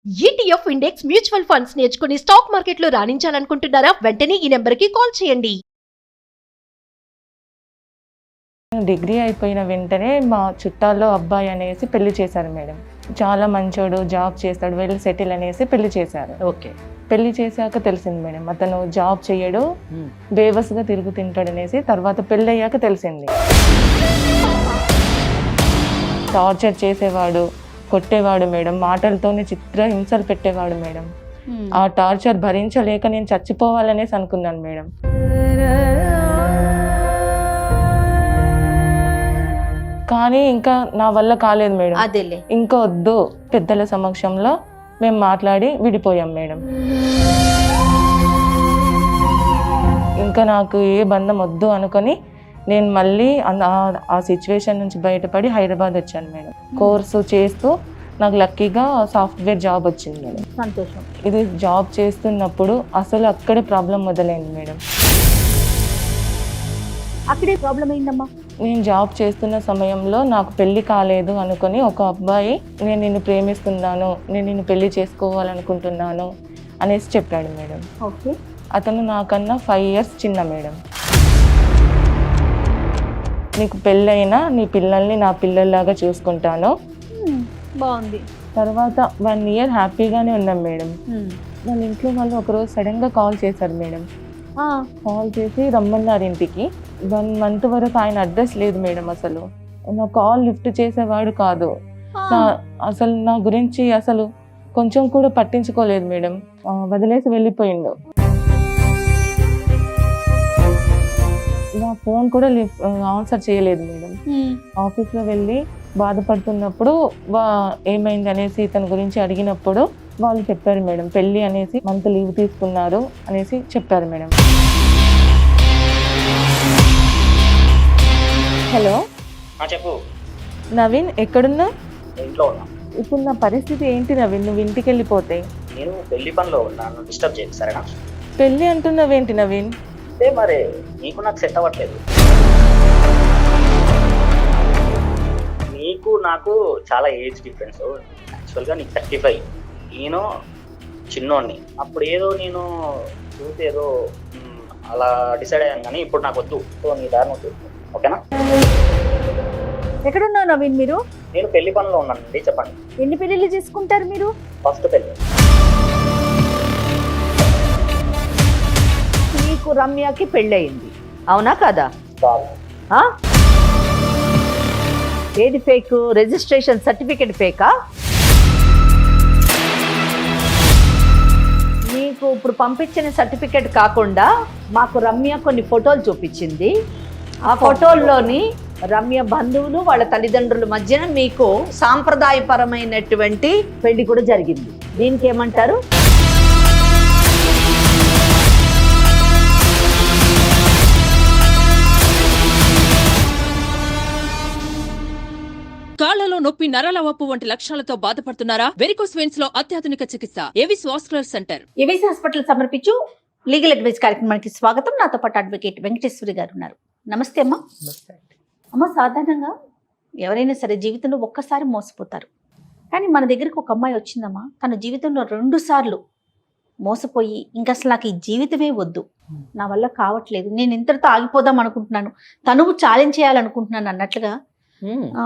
ETF index mutual funds నేర్చుకుని stock మార్కెట్లో రాణించాలనుకుంటున్నారా? వెంటనే ఈ నెంబర్కి కాల్ చేయండి. డిగ్రీ అయిపోయిన వెంటనే మా చుట్టాల్లో అబ్బాయి అనేసి పెళ్లి చేశారు మేడం. చాలా మంచోడు, జాబ్ చేస్తాడు, వెల్ సెటిల్ అనేసి పెళ్లి చేశారు. ఓకే. పెళ్లి చేశాక తెలిసింది మేడం, అతను జాబ్ చేయడు, బేవస్గా తిరుగుతుంటాడు అనేసి. తర్వాత పెళ్ళి అయ్యాక తెలిసింది. టార్చర్ చేసేవాడు, కొట్టేవాడు మేడం, మాటలతోనే చిత్ర హింసలు పెట్టేవాడు మేడం. ఆ టార్చర్ భరించలేక నేను చచ్చిపోవాలనేసి అనుకున్నాను మేడం. కానీ ఇంకా నా వల్ల కాలేదు మేడం. అదేలే, ఇంకా వద్దు, పెద్దల సమక్షంలో మేము మాట్లాడి విడిపోయాం మేడం. ఇంకా నాకు ఏ బంధం వద్దు అనుకొని నేను మళ్ళీ ఆ సిచ్యువేషన్ నుంచి బయటపడి హైదరాబాద్ వచ్చాను మేడం. కోర్సు చేస్తూ నాకు లక్కీగా సాఫ్ట్వేర్ జాబ్ వచ్చింది మేడం. సంతోషం. ఇది జాబ్ చేస్తున్నప్పుడు అసలు అక్కడే ప్రాబ్లం మొదలైంది మేడం. అక్కడే ప్రాబ్లం అయిందమ్మా. నేను జాబ్ చేస్తున్న సమయంలో నాకు పెళ్లి కాలేదు అనుకొని ఒక అబ్బాయి నేను నిన్ను ప్రేమిస్తున్నాను, నేను నిన్ను పెళ్లి చేసుకోవాలనుకుంటున్నాను అనేసి చెప్పాడు మేడం. ఓకే. అతను నాకన్నా 5 years చిన్న మేడం. నీకు పెళ్ళైనా నీ పిల్లల్ని నా పిల్లల్లాగా చూసుకుంటాను. బాగుంది. తర్వాత 1 year హ్యాపీగానే ఉన్నాం మేడం. వాళ్ళ ఇంట్లో వాళ్ళు ఒకరోజు సడన్గా కాల్ చేశారు మేడం. కాల్ చేసి రమ్మన్నారు ఇంటికి. 1 month వరకు ఆయన అడ్రస్ లేదు మేడం. అసలు నా కాల్ లిఫ్ట్ చేసేవాడు కాదు. అసలు నా గురించి అసలు కొంచెం కూడా పట్టించుకోలేదు మేడం. వదిలేసి వెళ్ళిపోయిండు. నా ఫోన్ కూడా ఆన్సర్ చేయలేదు మేడం. ఆఫీస్లో వెళ్ళి బాధపడుతున్నప్పుడు ఏమైంది అనేసి ఇతని గురించి అడిగినప్పుడు వాళ్ళు చెప్పారు మేడం, పెళ్ళి అనేసి మంత్ లీవ్ తీసుకున్నారు అనేసి చెప్పారు మేడం. హలో, చెప్పు నవీన్, ఎక్కడున్నా? ఇంట్లో ఉన్నా. ఇప్పుడు నా పరిస్థితి ఏంటి నవీన్? నువ్వు ఇంటికి వెళ్ళిపోతే నేను పెళ్లి పనిలో ఉన్నాను, డిస్టర్బ్ చేయకు సరేనా? పెళ్ళి అంటున్నావేంటి నవీన్? అంటే మరి నీకు నాకు సెట్ అవ్వట్లేదు. నీకు నాకు చాలా ఏజ్ డిఫరెన్స్. యాక్చువల్గా నీకు 35, నేను చిన్నోడిని. అప్పుడు ఏదో నేను చూసి ఏదో అలా డిసైడ్ అయ్యాను, కానీ ఇప్పుడు నాకు వద్దు. సో నీ దారి నువ్వు చూసుకో, ఓకేనా? ఎక్కడున్నావు నవీన్ మీరు? నేను పెళ్లి పనిలో ఉన్నానండి. చెప్పండి, ఎన్ని పెళ్ళిళ్ళు చేసుకుంటారు మీరు? ఫస్ట్ పెళ్ళి. నీకు రమ్యకి పెళ్ళయింది, అవునా కదా? కాదు. ఏది ఫేక్? Registration certificate ఫేకా? నీకు ఇప్పుడు పంపించిన సర్టిఫికేట్ కాకుండా మాకు రమ్య కొన్ని ఫోటోలు చూపించింది. ఆ ఫోటోల్లోని రమ్య బంధువులు వాళ్ళ తల్లిదండ్రుల మధ్యన మీకు సాంప్రదాయపరమైనటువంటి పెళ్లి కూడా జరిగింది. దీనికి ఏమంటారు? కాళ్లలో నొప్పి, నరాల వాపు వంటి లక్షణాలతో బాధపడుతున్నారా? వెరికోస్ వెయిన్స్ లో అత్యాధునిక చికిత్స Avis vascular centre. Avis hospital సమర్పించు లీగల్ అడ్వైస్ కార్యక్రమానికి స్వాగతం. నాతో పాటు అడ్వకేట్ వెంకటేశ్వరి గారు ఉన్నారు. నమస్తే అమ్మా. అమ్మ, సాధారణంగా ఎవరైనా సరే జీవితంలో ఒక్కసారి మోసపోతారు. కానీ మన దగ్గరకు ఒక అమ్మాయి వచ్చిందమ్మా, తన జీవితంలో 2 సార్లు మోసపోయి ఇంకా అసలు నాకు ఈ జీవితమే వద్దు, నా వల్ల కావట్లేదు, నేను ఇంతటితో ఆగిపోదాం అనుకుంటున్నాను, తనువు ఛాలెంజ్ చేయాలనుకుంటున్నాను అన్నట్లుగా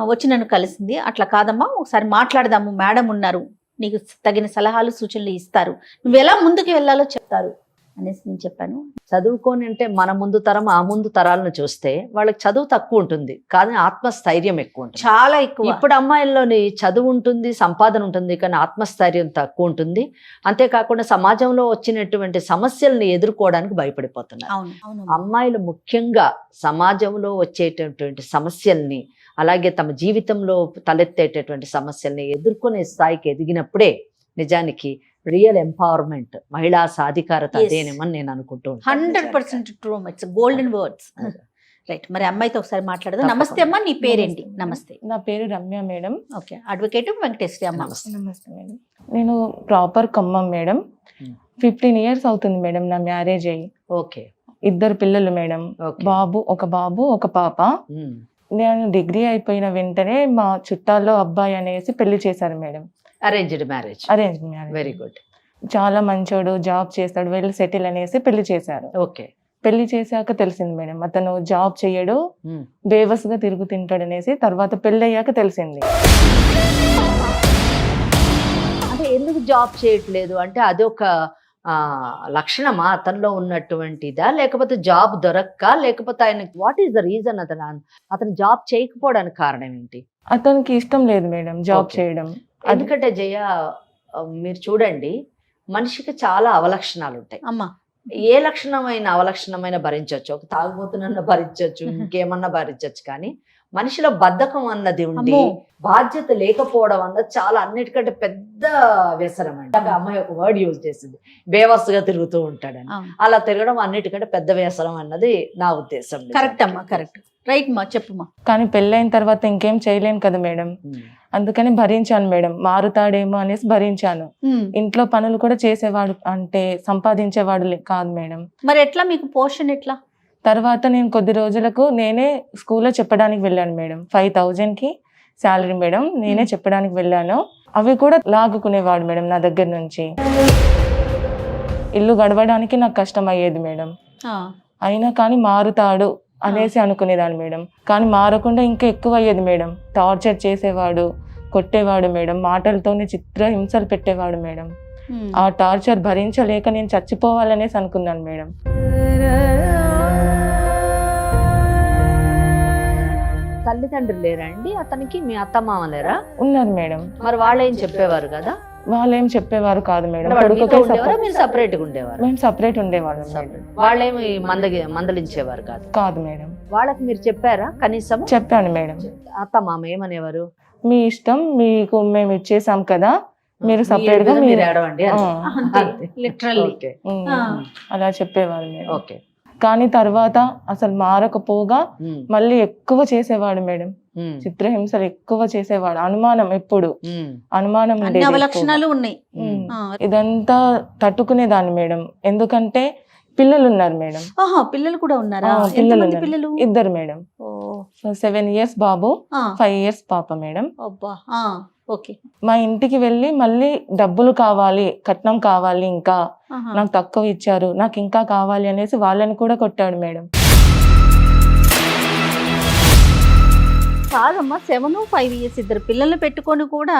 వచ్చి నన్ను కలిసింది. అట్లా కాదమ్మా, ఒకసారి మాట్లాడదాము, మేడం ఉన్నారు, నీకు తగిన సలహాలు సూచనలు ఇస్తారు, నువ్వు ఎలా ముందుకు వెళ్ళాలో చెప్తారు అనేసి నేను చెప్పాను. చదువుకొని అంటే మన ముందు తరం ఆ ముందు తరాలను చూస్తే వాళ్ళకి చదువు తక్కువ ఉంటుంది, కానీ ఆత్మస్థైర్యం ఎక్కువ ఉంటుంది, చాలా ఎక్కువ. ఇప్పుడు అమ్మాయిల్లోని చదువు ఉంటుంది, సంపాదన ఉంటుంది, కానీ ఆత్మస్థైర్యం తక్కువ ఉంటుంది. అంతేకాకుండా సమాజంలో వచ్చినటువంటి సమస్యలను ఎదుర్కోవడానికి భయపడిపోతున్నారు. అమ్మాయిలు ముఖ్యంగా సమాజంలో వచ్చేటటువంటి సమస్యల్ని, అలాగే తమ జీవితంలో తలెత్తేటటువంటి సమస్యల్ని ఎదుర్కొనే స్థాయికి ఎదిగినప్పుడే నిజానికి రియల్ ఎంపవర్మెంట్, మహిళా సాధికారత అదేనేమని నేను అనుకుంటున్నాను. 100% true. It's golden words. Right, మరి అమ్మాయితో ఒకసారి మాట్లాడదాం. నమస్తే అమ్మా, నీ పేరేంటి? నమస్తే. నా పేరు Ramya madam. Okay, advocate Venkateswari అమ్మ. నమస్తే మేడం. నేను ప్రాపర్ ఖమ్మం మేడం. 15 years అవుతుంది మేడం నా మ్యారేజ్ అయ్యి. ఓకే. 2 పిల్లలు మేడం, ఒక బాబు ఒక పాప. నేను డిగ్రీ అయిపోయిన వెంటనే మా చుట్టాల్లో అబ్బాయి అనేసి పెళ్లి చేశారు madam. Arranged marriage. Arrange marriage. Very good. చాలా మంచోడు, జాబ్ చేస్తాడు, వెళ్ళి సెటిల్ అనేసి పెళ్లి చేశారు. ఓకే. పెళ్లి చేశాక తెలిసింది మేడం అతను జాబ్ చేయడు, బేవస్గా తిరుగుతుంటాడు అనేసి. తర్వాత పెళ్లి అయ్యాక తెలిసింది. అంటే ఎందుకు జాబ్ చేయట్లేదు అంటే అదొక లక్షణమా అతనిలో ఉన్నటువంటిదా, లేకపోతే జాబ్ దొరక్క, లేకపోతే ఆయన వాట్ ఈస్ ద రీజన్ అతను జాబ్ చేయకపోవడానికి కారణం ఏంటి? అతనికి ఇష్టం లేదు మేడం జాబ్ Okay. చేయడం. ఎందుకంటే జయ మీరు చూడండి, మనిషికి చాలా అవలక్షణాలు ఉంటాయి. అమ్మా ఏ లక్షణమైన అవలక్షణమైన భరించవచ్చు, ఒక తాగుబోతున్నా భరించవచ్చు, ఇంకేమన్నా భరించవచ్చు, కానీ మనిషిలో బద్ధకం అన్నది ఉండి అమ్మో. బాధ్యత లేకపోవడం అన్నది చాలా అన్నిటికంటే పెద్ద వ్యసనం అండి. అంటే అమ్మాయి ఒక వర్డ్ యూజ్ చేసింది, బేవస్సుగా తిరుగుతూ ఉంటాడని. అవును. అలా తిరగడం అన్నిటికంటే పెద్ద వ్యసనం అన్నది నా ఉద్దేశం. కరెక్ట్ అమ్మా, కరెక్ట్, రైట్ మా, చెప్పుమా. కానీ పెళ్ళైన తర్వాత ఇంకేం చేయలేను కదా మేడం, అందుకని భరించాను మేడం. మారుతాడేమో అనేసి భరించాను. ఇంట్లో పనులు కూడా చేసేవాడు, అంటే సంపాదించేవాడు కాదు మేడం. మరి ఎట్లా మీకు పోషణ ఎట్లా? తర్వాత నేను కొద్ది రోజులకు నేనే స్కూల్లో చెప్పడానికి వెళ్ళాను మేడం. 5,000కి శాలరీ మేడం, నేనే చెప్పడానికి వెళ్ళాను. అవి కూడా లాగుకునేవాడు మేడం నా దగ్గర నుంచి. ఇల్లు గడవడానికి నాకు కష్టం అయ్యేది మేడం. అయినా కానీ మారుతాడు అనేసి అనుకునేదాన్ని మేడం. కానీ మారకుండా ఇంకా ఎక్కువ అయ్యేది మేడం. టార్చర్ చేసేవాడు, కొట్టేవాడు మేడం, మాటలతోనే చిత్ర హింసలు పెట్టేవాడు మేడం. ఆ టార్చర్ భరించలేక నేను చచ్చిపోవాలనేసి అనుకున్నాను మేడం. తల్లిదండ్రులు లేరా అండి అతనికి? మీ అత్త మామ లేరా? ఉన్నారు మేడం. మరి వాళ్ళు ఏం చెప్పేవారు కదా? వాళ్ళు ఏం చెప్పేవారు కాదు మేడం. మీరు సపరేట్ గా ఉండేవారు? మేము సపరేట్ ఉండేవాళ్ళం మేడం. వాళ్ళేమి మందలించేవారు కాదు? కాదు మేడం. వాళ్ళకి మీరు చెప్పారా కనీసం? చెప్పాను మేడం. అత్త మామ ఏమనేవారు? మీ ఇష్టం, మీకు మేము ఇచ్చేసాం కదా, మీరు సపరేట్ గా మీరు ఏడవండి. లిటరల్లీ. అలా చెప్పేవారు మేడం. ఓకే. కానీ తర్వాత అసలు మారకపోగా మళ్ళీ ఎక్కువ చేసేవాడు మేడం. చిత్రహింసలు ఎక్కువ చేసేవాడు. అనుమానం, ఎప్పుడు అనుమానం ఉండేది. అవలక్షణాలు ఉన్నాయి. ఇదంతా తట్టుకునేదాన్ని మేడం, ఎందుకంటే పిల్లలు ఉన్నారు మేడం. పిల్లలు కూడా ఉన్నారా? పిల్లలు ఎంతమంది పిల్లలు? ఇద్దరు మేడం. 7 years బాబు, 5 years పాప మేడం. ఓకే. మా ఇంటికి వెళ్ళి మళ్ళీ డబ్బులు కావాలి, కట్నం కావాలి, ఇంకా నాకు తక్కువ ఇచ్చారు, నాకు ఇంకా కావాలి అనేసి వాళ్ళని కూడా కొట్టాడు మేడం. కాదమ్మా, 7-5 years ఇద్దరు పిల్లల్ని పెట్టుకొని కూడా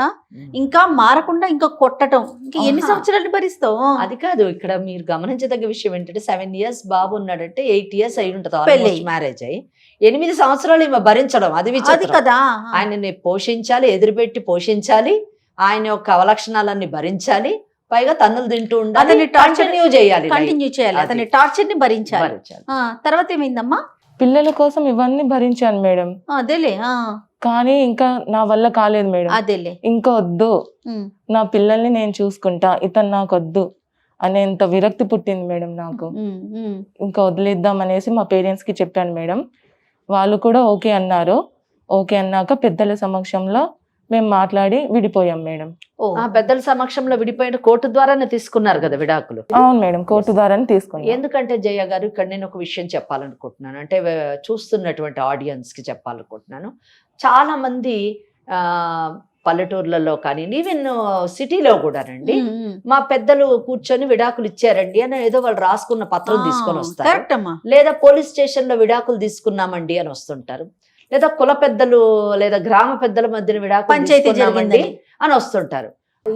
ఇంకా మారకుండా ఇంకా కొట్టడం, ఇంకా ఎన్ని సంవత్సరాలు భరిస్తావు? అది కాదు, ఇక్కడ మీరు గమనించదగ్గ విషయం ఏంటంటే 7 years బాబు ఉన్నాడంటే 8 years అయి ఉంటుంది మ్యారేజ్ అయ్యి. 8 సంవత్సరాలు ఈమె భరించడం అది విచిత్రం కదా. ఆయనని పోషించాలి, ఎదురుపెట్టి పోషించాలి, ఆయన యొక్క అవలక్షణాలన్నీ భరించాలి, పైగా తన్నులు తింటూ ఉండాలి, కంటిన్యూ చేయాలి, అతని టార్చర్ ని భరించాలి. తర్వాత ఏమైందమ్మా? పిల్లల కోసం ఇవన్నీ భరించాను మేడం. అదేలే. కానీ ఇంకా నా వల్ల కాలేదు మేడం. అదేలే. ఇంకా వద్దు, నా పిల్లల్ని నేను చూసుకుంటా, ఇతను నాకు వద్దు అనేంత విరక్తి పుట్టింది మేడం నాకు. ఇంకా వదిలేద్దాం అనేసి మా పేరెంట్స్ కి చెప్పాను మేడం. వాళ్ళు కూడా ఓకే అన్నారు. ఓకే అన్నాక పెద్దల సమక్షంలో మేము మాట్లాడి విడిపోయాం మేడం. పెద్దల సమక్షంలో విడిపోయిన కోర్టు ద్వారానే తీసుకున్నారు కదా విడాకులు? అవును మేడం, కోర్టు ద్వారానే తీసుకున్నాం. ఎందుకంటే జయ గారు, ఇక్కడ నేను ఒక విషయం చెప్పాలనుకుంటున్నాను, అంటే చూస్తున్నటువంటి ఆడియన్స్ కి చెప్పాలనుకుంటున్నాను. చాలా మంది పల్లెటూర్లలో కానీ ఈవెన్ సిటీలో కూడానండి, మా పెద్దలు కూర్చొని విడాకులు ఇచ్చారండి అని ఏదో వాళ్ళు రాసుకున్న పత్రం తీసుకొని వస్తారు, లేదా పోలీస్ స్టేషన్ లో విడాకులు తీసుకున్నామండి అని వస్తుంటారు, లేదా కుల పెద్దలు లేదా గ్రామ పెద్దల మధ్యన విడాకులు తీసుకున్నామండి అని వస్తుంటారు.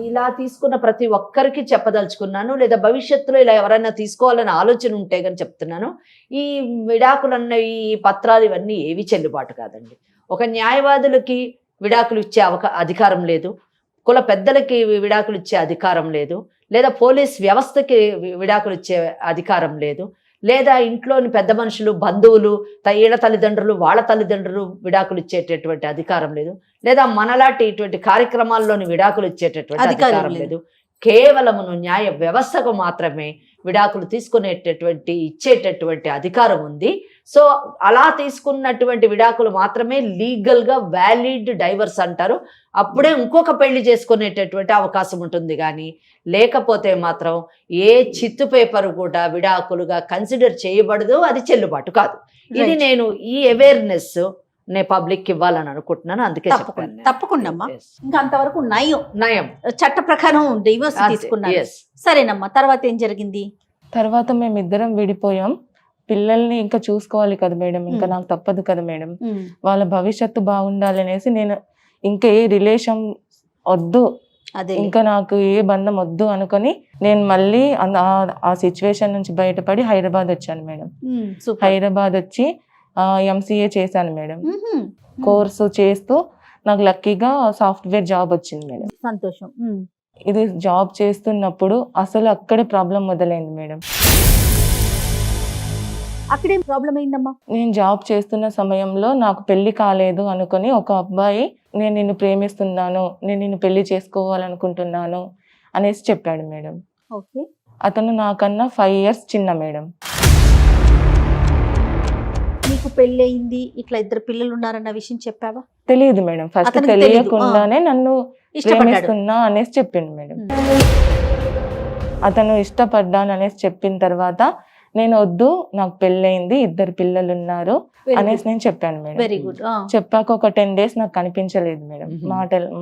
ఇలా తీసుకున్న ప్రతి ఒక్కరికి చెప్పదలుచుకున్నాను, లేదా భవిష్యత్తులో ఇలా ఎవరైనా తీసుకోవాలని ఆలోచన ఉంటే కానీ చెప్తున్నాను, ఈ విడాకులన్న ఈ పత్రాలు ఇవన్నీ ఏవి చెల్లుబాటు కాదండి. ఒక న్యాయవాదులకి విడాకులు ఇచ్చే అధికారం లేదు, కుల పెద్దలకి విడాకులు ఇచ్చే అధికారం లేదు, లేదా పోలీస్ వ్యవస్థకి విడాకులు ఇచ్చే అధికారం లేదు, లేదా ఇంట్లోని పెద్ద మనుషులు, బంధువులు, ఈళ్ళ తల్లిదండ్రులు, వాళ్ళ తల్లిదండ్రులు విడాకులు ఇచ్చేటటువంటి అధికారం లేదు, లేదా మనలాంటి ఇటువంటి కార్యక్రమాల్లోని విడాకులు ఇచ్చేటటువంటి అధికారం లేదు. కేవలమును న్యాయ వ్యవస్థకు మాత్రమే విడాకులు తీసుకునేటటువంటి ఇచ్చేటటువంటి అధికారం ఉంది. సో అలా తీసుకున్నటువంటి విడాకులు మాత్రమే లీగల్ గా వ్యాలిడ్ డైవర్స్ అంటారు. అప్పుడే ఇంకొక పెళ్లి చేసుకునేటటువంటి అవకాశం ఉంటుంది, కానీ లేకపోతే మాత్రం ఏ చిత్తు పేపర్ కూడా విడాకులుగా కన్సిడర్ చేయబడదు, అది చెల్లుబాటు కాదు. ఇది నేను ఈ అవేర్నెస్ నేను పబ్లిక్ ఇవ్వాలని అనుకుంటున్నాను, అందుకే తప్పకుండా చెప్పాను. తప్పకుండా అమ్మా. Yes. ఇంకా అంతవరకు నయం, నయం. చట్ట ప్రకారం డివోర్స్ అంతే. తీసుకున్నారు. Yes. సరేనమ్మా, తర్వాత ఏం జరిగింది? తర్వాత మేమిద్దరం విడిపోయాం. పిల్లల్ని ఇంకా చూసుకోవాలి కదా మేడం, ఇంకా నాకు తప్పదు కదా మేడం. వాళ్ళ భవిష్యత్తు బాగుండాలనేసి నేను ఇంకా ఏ రిలేషన్ వద్దు, అదే ఇంకా నాకు ఏ బంధం వద్దు అనుకొని నేను మళ్ళీ ఆ సిచ్యువేషన్ నుంచి బయటపడి హైదరాబాద్ వచ్చాను మేడం. సూపర్. హైదరాబాద్ వచ్చి ఎంసీఏ చేశాను మేడం. మ్మ్. కోర్సు చేస్తూ నాకు లక్కీగా సాఫ్ట్వేర్ జాబ్ వచ్చింది మేడం. సంతోషం. ఇది జాబ్ చేస్తున్నప్పుడు అసలు అక్కడే ప్రాబ్లం మొదలైంది మేడం. అక్కడేం ప్రాబ్లం అయిందమ్మా? నేను జాబ్ చేస్తున్న సమయంలో నాకు పెళ్లి కాలేదు అనుకొని ఒక అబ్బాయి నేను నిన్ను ప్రేమిస్తున్నాను, నేను నిన్ను పెళ్లి చేసుకోవాలనుకుంటున్నాను అనేసి చెప్పాడు మేడం. ఓకే. అతను నాకన్నా 5 years చిన్న మేడం. నీకు పెళ్ళయింది, ఇట్లా 2 పిల్లలు ఉన్నారన్న విషయం చెప్పావా? తెలియదు మేడం, ఫస్ట్ అతనికి తెలీదు. తెలియకుండానే నన్ను ఇష్టపడ్డాడు. ప్రేమిస్తున్నా అనేసి చెప్పిండు మేడం. అతను ఇష్టపడ్డాను అనేసి చెప్పిన తర్వాత నేను వద్దు, నాకు పెళ్ళయింది, 2 పిల్లలు ఉన్నారు అనేసి నేను చెప్పాను మేడం. Very good. చెప్పాక ఒక 10 days నాకు కనిపించలేదు మేడం, Mhm.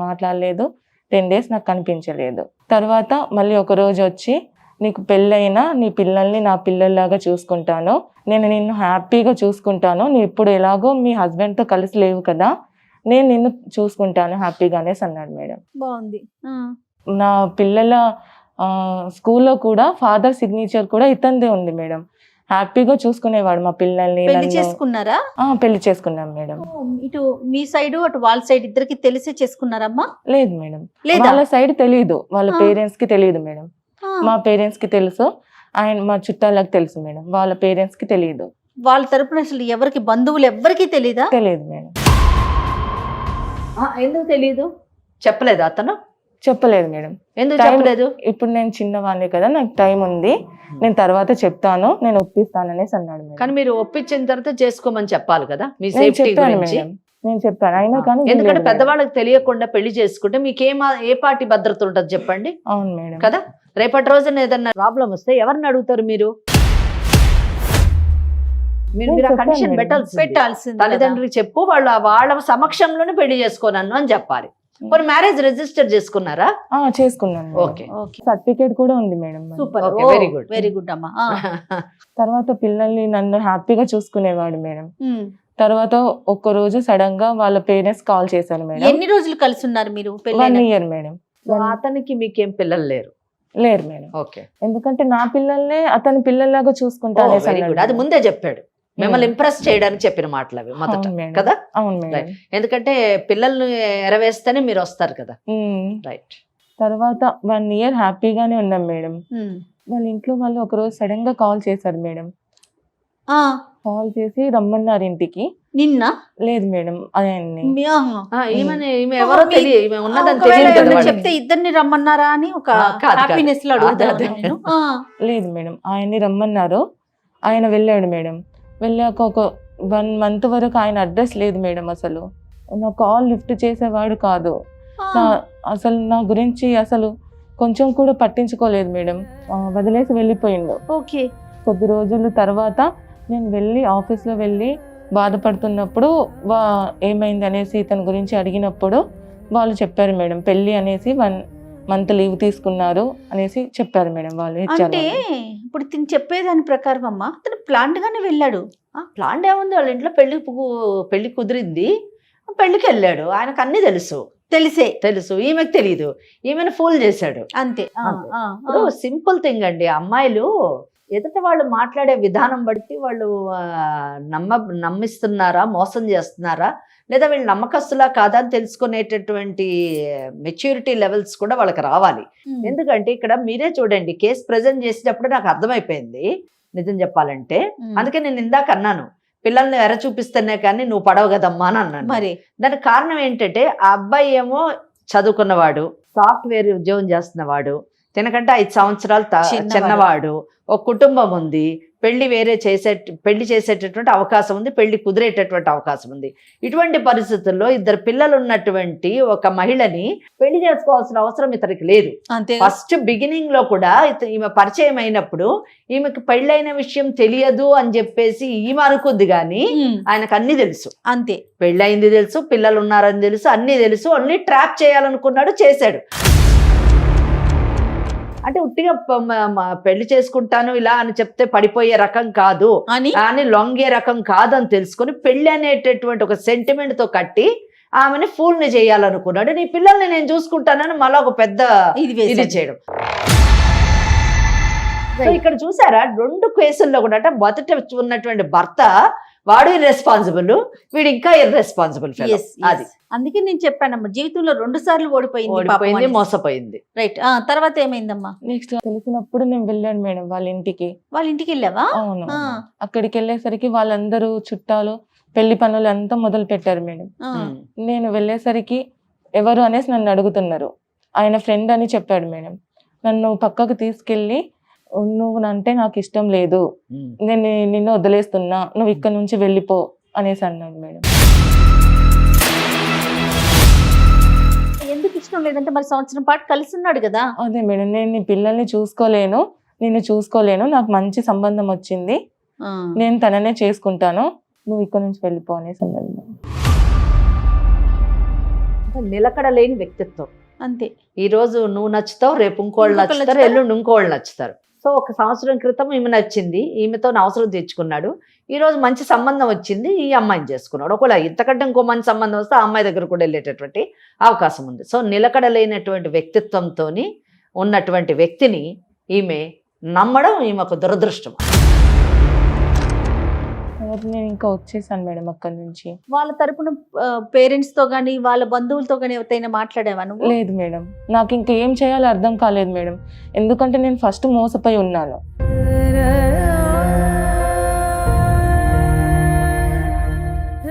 మాట్లాడలేదు. 10 days నాకు కనిపించలేదు. తర్వాత మళ్ళీ ఒక రోజు వచ్చి నీకు పెళ్ళైనా నీ పిల్లల్ని నా పిల్లల్లాగా చూసుకుంటాను, నేను నిన్ను హ్యాపీగా చూసుకుంటాను, నువ్వు ఇప్పుడు ఎలాగో మీ హస్బెండ్తో కలిసి లేవు కదా, నేను నిన్ను చూసుకుంటాను హ్యాపీగా అనేసి అన్నాడు మేడం. బాగుంది. నా పిల్లల స్కూల్లో కూడా ఫాదర్ సిగ్నేచర్ కూడా ఇతందే ఉంది మేడం. హ్యాపీగా చూసుకునేవాడు మా పిల్లల్ని. పెళ్లి చేసుకున్నారా? పెళ్లి చేసుకున్నాం మేడం. ఇటు మీ సైడ్ అటు వాళ్ళ సైడ్ ఇద్దరికి తెలిసే చేసుకున్నారమ్మా? లేదు మేడం, లేదా? వాళ్ళ సైడ్ తెలియదు, వాళ్ళ ఆ. పేరెంట్స్ కి తెలియదు మేడం. మా పేరెంట్స్ కి తెలుసు, ఆయన మా చుట్టాలకు తెలుసు మేడం, వాళ్ళ పేరెంట్స్ కి తెలియదు. వాళ్ళ తరపున అసలు ఎవరికి, బంధువులు ఎవరికి తెలీదా? తెలియదు మేడం. ఎందుకు తెలియదు? చెప్పలేదు అతను? చెప్పలేదు మేడం. ఎందుకు Time- చెప్పలేదు? ఇప్పుడు నేను చిన్నవాడిని కదా, నాకు టైం ఉంది, నేను తర్వాత చెప్తాను, నేను ఒప్పిస్తాను అనేసి అన్నాడు మేడం. కానీ మీరు ఒప్పించిన తర్వాత చేసుకోమని చెప్పాలి కదా, మీ నేను సేఫ్టీ చెప్పాను గురించి. మేడం, నేను చెప్పాను అయినా కానీ ఎందుకంటే వినలేదు మేడం. పెద్దవాళ్ళకి తెలియకుండా పెళ్లి చేసుకుంటే మీకు ఏ పార్టీ భద్రత ఉంటుంది చెప్పండి అవును మేడం. కదా. రేపటి రోజున ఏదన్నా ప్రాబ్లం వస్తే ఎవరిని అడుగుతారు మీరు? మీరు నేను ఆ చెప్పాను కండిషన్ మేడం. పెట్టాల్సింది. పెట్టాల్సింది. తల్లిదండ్రులకు చెప్పు, వాళ్ళ సమక్షంలోనే పెళ్లి చేసుకోనన్ను అని చెప్పాలి. మరి మ్యారేజ్ రిజిస్టర్ చేసుకున్నారా? చేసుకున్నాను మేడం. ఓకే. ఓకే. సర్టిఫికేట్ కూడా ఉంది మేడం మరి. Super. Okay, very good. Very good అమ్మా. తర్వాత పిల్లల్ని నన్ను హ్యాపీగా చూసుకునేవాడు మేడం. తర్వాత ఒక్క రోజు సడన్ గా వాళ్ళ పేరెంట్స్ కాల్ చేశారు మేడం. ఎన్ని రోజులు కలిసి ఉన్నారు మీరు? 1 పెళ్ళైన year మేడం. అతనికి మీకేం పిల్లలు లేరు? లేరు మేడం, ఓకే. ఎందుకంటే నా పిల్లల్నే అతని పిల్లల్లాగా చూసుకుంటా అనేసి వెరీ అన్నాడు గుడ్. అది మేడం. ముందే చెప్పాడు, మిమ్మల్ని ఇంప్రెస్ చేయడానికి చెప్పిన మాటలు అవి మొదట అవును మేడం. కదా. అవును మేడం. Right. ఎందుకంటే పిల్లల్ని ఎరవేస్తేనే మీరు వస్తారు కదా. రైట్. తర్వాత 1 year హ్యాపీగానే ఉన్నాం మేడం. వాళ్ళ ఇంట్లో వాళ్ళు ఒక రోజు సడన్ గా కాల్ చేశారు మేడం. కాల్ చేసి రమ్మన్నారు ఇంటికి. నిన్న లేదు మేడం, ఆయన్ని ఈమె ఎవరో తెలియదు, ఈమె ఉన్నదని తెలియదు కదా వాళ్ళకి. చెప్తే ఇద్దరిని రమ్మన్నారా అని ఒక కాదు. హ్యాపీనెస్ లో అదే, అడుగుతాను అదే. నేను. లేదు మేడం, ఆయన్ని రమ్మన్నారు. ఆయన వెళ్ళాడు మేడం. వెళ్ళాక ఒక 1 month వరకు ఆయన అడ్రస్ లేదు మేడం. అసలు నా కాల్ లిఫ్ట్ చేసేవాడు కాదు. అసలు నా గురించి అసలు కొంచెం కూడా పట్టించుకోలేదు మేడం. వదిలేసి వెళ్ళిపోయిండు. ఓకే. కొద్ది రోజుల తర్వాత నేను వెళ్ళి ఆఫీస్లో వెళ్ళి బాధపడుతున్నప్పుడు ఏమైంది అనేసి ఇతని గురించి అడిగినప్పుడు వాళ్ళు చెప్పారు మేడం, పెళ్ళి అనేసి 1 month లీవ్ తీసుకున్నారు అనేసి చెప్పారు మేడం. వాళ్ళు ఇచ్చారు. అంటే ఇప్పుడు తిని చెప్పేదాని ప్రకారం అమ్మా అతను ప్లాంట్ గానే వెళ్ళాడు. ప్లాన్ ఏముంది, వాళ్ళ ఇంట్లో పెళ్లి కుదిరింది, పెళ్లికి వెళ్ళాడు. ఆయనకు అన్ని తెలుసు, ఈమెకు తెలియదు, ఈమెను ఫూల్ చేశాడు అంతే. అంతే. ఇప్పుడు సింపుల్ థింగ్ అండి, అమ్మాయిలు ఎదుట వాళ్ళు మాట్లాడే విధానం బట్టి వాళ్ళు నమ్మిస్తున్నారా, మోసం చేస్తున్నారా, లేదా వీళ్ళు నమ్మకస్తులా కాదా అని తెలుసుకునేటటువంటి మెచ్యూరిటీ లెవెల్స్ కూడా వాళ్ళకి రావాలి. ఎందుకంటే ఇక్కడ మీరే చూడండి, కేసు ప్రజెంట్ చేసేటప్పుడు నాకు అర్థమైపోయింది నిజం చెప్పాలంటే. అందుకే నేను ఇందాక అన్నాను, పిల్లల్ని ఎర చూపిస్తేనే కానీ నువ్వు పడవు కదమ్మా అని అన్నాను. మరి దానికి కారణం ఏంటంటే ఆ అబ్బాయి ఏమో చదువుకున్నవాడు, సాఫ్ట్వేర్ ఉద్యోగం చేస్తున్నవాడు, తినకంటే 5 సంవత్సరాలు చిన్నవాడు, ఒక కుటుంబం ఉంది, పెళ్లి పెళ్లి చేసేటటువంటి అవకాశం ఉంది, పెళ్లి కుదిరేటటువంటి అవకాశం ఉంది. ఇటువంటి పరిస్థితుల్లో ఇద్దరు పిల్లలు ఉన్నటువంటి ఒక మహిళని పెళ్లి చేసుకోవాల్సిన అవసరం ఇతనికి లేదు. అంతే. ఫస్ట్ బిగినింగ్ లో కూడా ఈమె పరిచయం అయినప్పుడు ఈమెకి పెళ్ళైన విషయం తెలియదు అని చెప్పేసి ఈమె అనుకుంది, కానీ ఆయనకు అన్ని తెలుసు. అంతే. పెళ్ళయింది తెలుసు, పిల్లలు ఉన్నారని తెలుసు, అన్ని తెలుసు. ఓన్లీ ట్రాప్ చేయాలనుకున్నాడు, చేశాడు. అంటే ఉట్టిగా పెళ్లి చేసుకుంటాను ఇలా అని చెప్తే పడిపోయే రకం కాదు అని లొంగే రకం కాదు అని తెలుసుకొని పెళ్లి అనేటటువంటి ఒక సెంటిమెంట్ తో కట్టి ఆమెని ఫూల్ ని చేయాలనుకున్నాడు. నీ పిల్లల్ని నేను చూసుకుంటానని మళ్ళీ ఒక పెద్ద ఇది చేయడం. సో ఇక్కడ చూసారా, 2 కేసుల్లో కూడా అంటే మొదట ఉన్నటువంటి భర్త వాడు ఇర్రెస్పాన్సిబుల్, వీడు ఇంకా ఇర్రెస్పాన్సిబుల్. అది అందుకే నేను చెప్పానమ్మా, జీవితంలో 2 సార్లు ఓడిపోయింది, మోసపోయింది. రైట్. తర్వాత ఏమైందమ్మా? నెక్స్ట్ తెలిసినప్పుడు నేను వెళ్ళాను మేడం వాళ్ళ ఇంటికి. వాళ్ళ ఇంటికి వెళ్ళావా? అవును. అక్కడికి వెళ్ళేసరికి వాళ్ళందరూ చుట్టాలు పెళ్లి పనులు అంతా మొదలు పెట్టారు మేడం. నేను వెళ్ళేసరికి ఎవరు అనేసి నన్ను అడుగుతున్నారు. ఆయన ఫ్రెండ్ అని చెప్పాడు మేడం. నన్ను పక్కకు తీసుకెళ్ళి, నువ్వు అంటే నాకు ఇష్టం లేదు, నేను నిన్ను వదిలేస్తున్నా, నువ్వు ఇక్కడ నుంచి వెళ్ళిపో అనేసి అన్నాడు మేడం. ఎందుకు ఇష్టం లేదంటే మరి సంవత్సరం పాటు కలిసి ఉన్నాడు కదా. అదే మేడం, నేను నీ పిల్లల్ని చూసుకోలేను, నిన్ను చూసుకోలేను, నాకు మంచి సంబంధం వచ్చింది, నేను తననే చేసుకుంటాను, నువ్వు ఇక్కడ నుంచి వెళ్ళిపో అనేసి అన్నాడు మేడం. నిలకడ లేని వ్యక్తిత్వం. అంతే. ఈ రోజు నువ్వు నచ్చుతావు, రేపు ఇంకోళ్ళు నచ్చుతారు, ఎల్లుండి ఇంకోళ్ళు నచ్చుతారు. సో 1 సంవత్సరం క్రితం ఈమె నచ్చింది, ఈమెతో అవసరం తెచ్చుకున్నాడు. ఈ రోజు మంచి సంబంధం వచ్చింది, ఈ అమ్మాయిని చేసుకున్నాడు. ఒకవేళ ఇంతకంటే ఇంకో మంచి సంబంధం వస్తే ఆ అమ్మాయి దగ్గర కూడా వెళ్ళేటటువంటి అవకాశం ఉంది. సో నిలకడ లేనటువంటి వ్యక్తిత్వంతో ఉన్నటువంటి వ్యక్తిని ఈమె నమ్మడం ఈమెకు దురదృష్టం. నేను ఇంకా వచ్చేసాను మేడం అక్కడి నుంచి. వాళ్ళ తరపున పేరెంట్స్ తో గానీ వాళ్ళ బంధువులతో గానీ ఎవరైనా మాట్లాడేవా నువ్వు? లేదు మేడం, నాకు ఇంకా ఏం చేయాలో అర్థం కాలేదు మేడం. ఎందుకంటే నేను ఫస్ట్ మోసపోయి ఉన్నాను.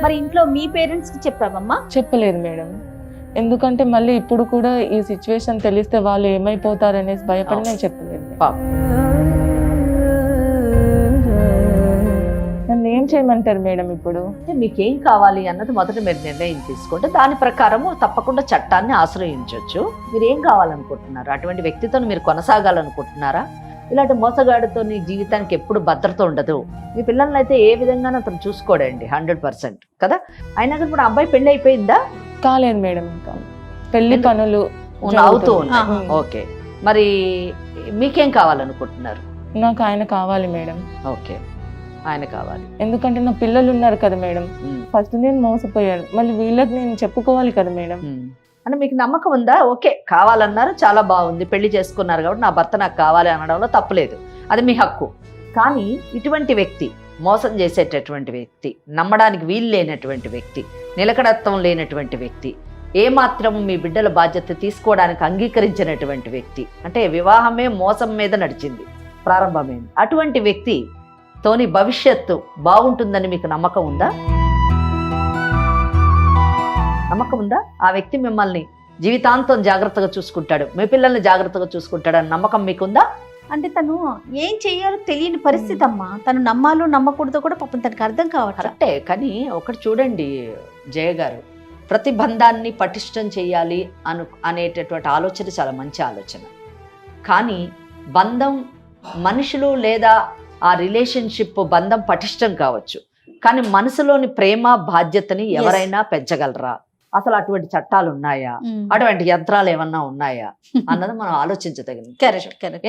మరి ఇంట్లో మీ పేరెంట్స్ కి చెప్పావమ్మా? చెప్పలేదు మేడం, ఎందుకంటే మళ్ళీ ఇప్పుడు కూడా ఈ సిచ్యువేషన్ తెలిస్తే వాళ్ళు ఏమైపోతారనేసి భయపడి నేను చెప్పలేదు. నన్ను ఏం చేయమంటారు మేడం ఇప్పుడు? మీకేం కావాలి అన్నది మొదట మీరు నిర్ణయం తీసుకుంటే దాని ప్రకారము తప్పకుండా చట్టాన్ని ఆశ్రయించవచ్చు. మీరు ఏం కావాలనుకుంటున్నారు? అటువంటి వ్యక్తితో మీరు కొనసాగాలనుకుంటున్నారా? ఇలాంటి మోసగాడితో నీ జీవితానికి ఎప్పుడు భద్రత ఉండదు. మీ పిల్లల్ని అయితే ఏ విధంగానూ అతను చూసుకోడండి 100% కదా. అయినా కానీ ఇప్పుడు అబ్బాయి పెళ్లి అయిపోయిందా? కాలేదు మేడం, ఇంకా పెళ్లి పనులు అవుతూ ఉన్నాయి. ఓకే, మరి మీకేం కావాలనుకుంటున్నారు? నాకు ఆయన కావాలి మేడం. ఓకే, ఆయన కావాలి. ఎందుకంటే నా పిల్లలు ఉన్నారు కదా మేడం. ఫస్ట్ నేను మోసపోయాను, మళ్ళీ వీళ్ళకి నేను చెప్పుకోవాలి కదా మేడం. అంటే మీకు నమ్మకం ఉందా? ఓకే, కావాలన్నారు, చాలా బాగుంది, పెళ్లి చేసుకున్నారు కాబట్టి నా భర్త నాకు కావాలి అనడంలో తప్పులేదు, అది మీ హక్కు. కానీ ఇటువంటి వ్యక్తి, మోసం చేసేటటువంటి వ్యక్తి, నమ్మడానికి వీలు లేనటువంటి వ్యక్తి, నిలకడత్వం లేనటువంటి వ్యక్తి, ఏమాత్రం మీ బిడ్డల బాధ్యత తీసుకోవడానికి అంగీకరించినటువంటి వ్యక్తి, అంటే వివాహమే మోసం మీద నడిచింది, ప్రారంభమైంది. అటువంటి వ్యక్తి తోని భవిష్యత్తు బాగుంటుందని మీకు నమ్మకం ఉందా? నమ్మకం ఉందా? ఆ వ్యక్తి మిమ్మల్ని జీవితాంతం జాగ్రత్తగా చూసుకుంటాడు, మీ పిల్లల్ని జాగ్రత్తగా చూసుకుంటాడు అని నమ్మకం మీకుందా? అంటే తను ఏం చెయ్యాలో తెలియని పరిస్థితి అమ్మా. తను నమ్మాలో నమ్మకూడదో కూడా పాపం తనకు అర్థం కావట్లే. కరెక్టే, కానీ ఒకటి చూడండి జయ గారు, ప్రతి బంధాన్ని పటిష్టం చేయాలి అనేటటువంటి ఆలోచన చాలా మంచి ఆలోచన. కానీ బంధం, మనుషులు లేదా ఆ రిలేషన్షిప్ బంధం పటిష్టం కావచ్చు, కానీ మనసులోని ప్రేమ బాధ్యతని ఎవరైనా పెంచగలరా? అసలు అటువంటి చట్టాలు ఉన్నాయా? అటువంటి యంత్రాలు ఏమన్నా ఉన్నాయా అన్నది మనం ఆలోచించదగిన.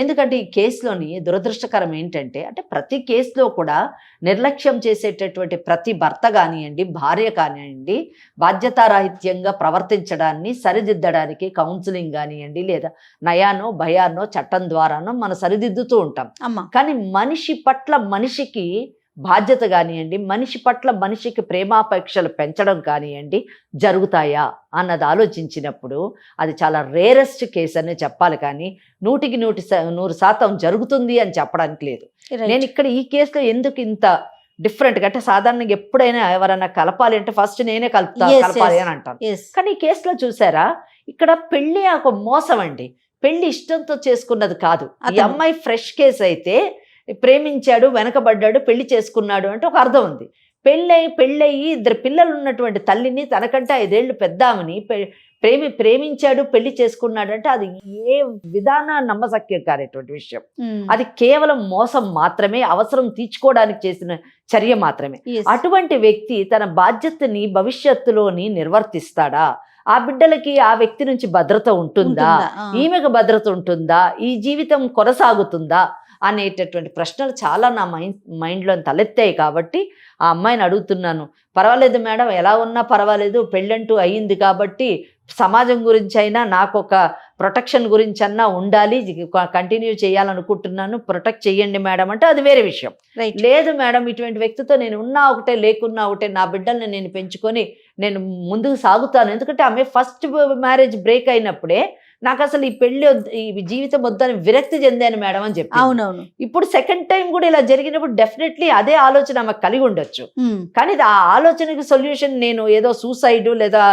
ఎందుకంటే ఈ కేసులోని దురదృష్టకరం ఏంటంటే, అంటే ప్రతి కేసులో కూడా నిర్లక్ష్యం చేసేటటువంటి ప్రతి భర్త కానివ్వండి, భార్య కానివ్వండి, బాధ్యతారాహిత్యంగా ప్రవర్తించడాన్ని సరిదిద్దడానికి కౌన్సిలింగ్ కానివ్వండి, లేదా నయానో భయానో చట్టం ద్వారానో మనం సరిదిద్దుతూ ఉంటాం. కానీ మనిషి పట్ల మనిషికి బాధ్యత కానివ్వండి, మనిషి పట్ల మనిషికి ప్రేమాపేక్షలు పెంచడం కానివ్వండి జరుగుతాయా అన్నది ఆలోచించినప్పుడు అది చాలా రేరెస్ట్ కేసు అనే చెప్పాలి, కానీ 100% జరుగుతుంది అని చెప్పడానికి లేదు. నేను ఇక్కడ ఈ కేసులో ఎందుకు ఇంత డిఫరెంట్గా అంటే, సాధారణంగా ఎప్పుడైనా ఎవరైనా కలపాలి అంటే ఫస్ట్ నేనే కలపాలి అని అంటాను. కానీ ఈ కేసులో చూసారా, ఇక్కడ పెళ్లి ఒక మోసం అండి. పెళ్లి ఇష్టంతో చేసుకున్నది కాదు. ఈ అమ్మాయి ఫ్రెష్ కేసు అయితే ప్రేమించాడు, వెనకబడ్డాడు, పెళ్లి చేసుకున్నాడు అంటే ఒక అర్థం ఉంది. పెళ్ళయి 2 పిల్లలు ఉన్నటువంటి తల్లిని, తనకంటే 5 ఏళ్ళు పెద్దామని ప్రేమించాడు, పెళ్లి చేసుకున్నాడు అంటే అది ఏ విధాన నమ్మశక్యం కానటువంటి విషయం. అది కేవలం మోసం మాత్రమే, అవసరం తీర్చుకోవడానికి చేసిన చర్య మాత్రమే. అటువంటి వ్యక్తి తన బాధ్యతని భవిష్యత్తులోని నిర్వర్తిస్తాడా? ఆ బిడ్డలకి ఆ వ్యక్తి నుంచి భద్రత ఉంటుందా? ఈమెకు భద్రత ఉంటుందా? ఈ జీవితం కొనసాగుతుందా అనేటటువంటి ప్రశ్నలు చాలా నా మైండ్లో తలెత్తాయి. కాబట్టి ఆ అమ్మాయిని అడుగుతున్నాను, పర్వాలేదు మేడం, ఎలా ఉన్నా పర్వాలేదు, పెళ్ళంటూ అయ్యింది కాబట్టి సమాజం గురించి అయినా నాకు ఒక ప్రొటెక్షన్ గురించి అన్నా ఉండాలి, కంటిన్యూ చేయాలనుకుంటున్నాను, ప్రొటెక్ట్ చేయండి మేడం అంటే అది వేరే విషయం. లేదు మేడం, ఇటువంటి వ్యక్తితో నేను ఉన్నా ఒకటే లేకున్నా ఒకటే, నా బిడ్డల్ని నేను పెంచుకొని నేను ముందుకు సాగుతాను. ఎందుకంటే ఆమె ఫస్ట్ మ్యారేజ్ బ్రేక్ అయినప్పుడే నాకు అసలు ఈ పెళ్లి ఈ జీవితం వద్దని విరక్తి చెందాను మేడం అని చెప్పి. అవునవును. ఇప్పుడు సెకండ్ టైం కూడా ఇలా జరిగినప్పుడు డెఫినెట్లీ అదే ఆలోచన ఆమెకు కలిగి ఉండొచ్చు. కానీ ఆ ఆలోచనకి సొల్యూషన్ నేను ఏదో సూసైడ్ లేదా